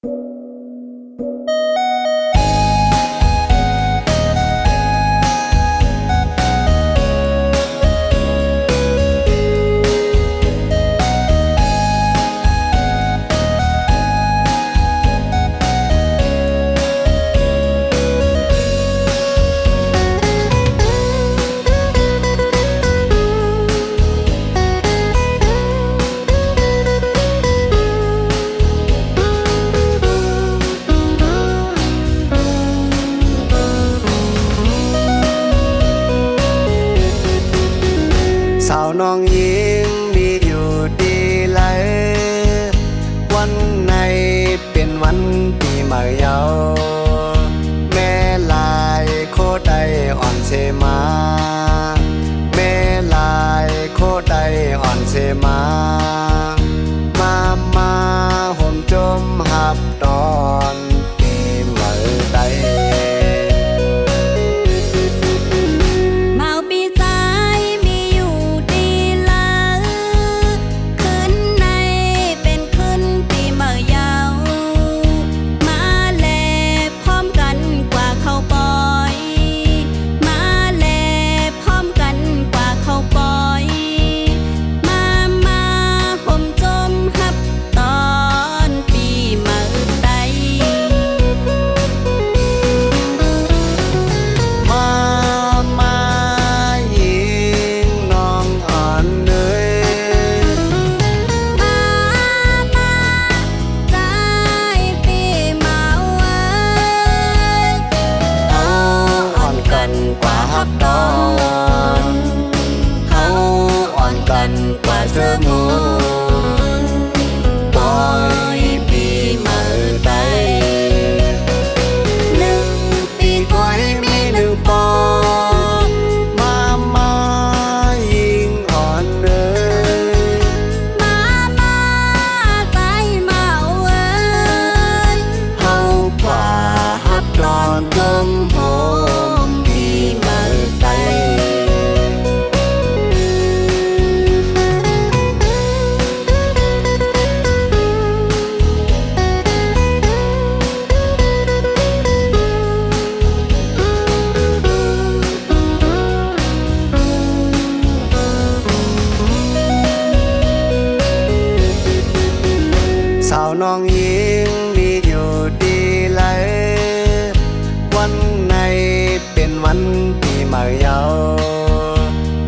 สาวน้องหญิงมีอยู่ดีเลยวันไหนเป็นวันปีใหม่เยาแม่ลายโคไดอ่อนเสมาแม่ลายโคไดอ่อนเสมาห่มจมหับตอนปีใหม่ใดกว่าฮับดอนเฮาอ่อนกันกว่าเสมอปล่อยปีใหม่ใด1 ปีกว่าให้มี1 ปอมายิ่งอ่อนเลยมาใจมาเว้ยเฮากว่าฮับดอนจมโหสาวน้องหญิงมีอยู่ดีเลยวันไหนเป็นวันปีใหม่เยา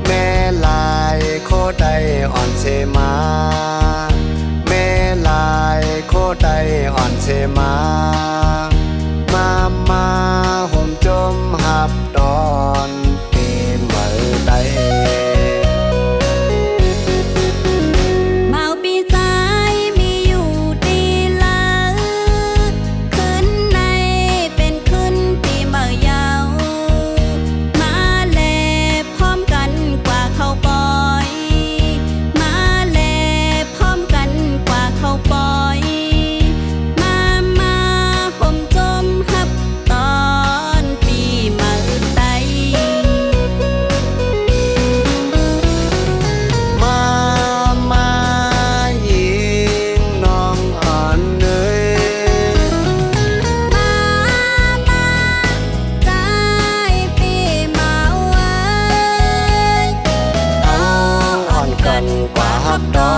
แม่ลายโคไดอ่อนเสมาแม่ลายโคไดอ่อนเสมาห่มจมหับตอนปีใหม่ใดกว่าฮับดอ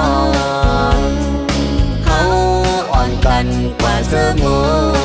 นเฮาอ่อนกันกว่าเสมอ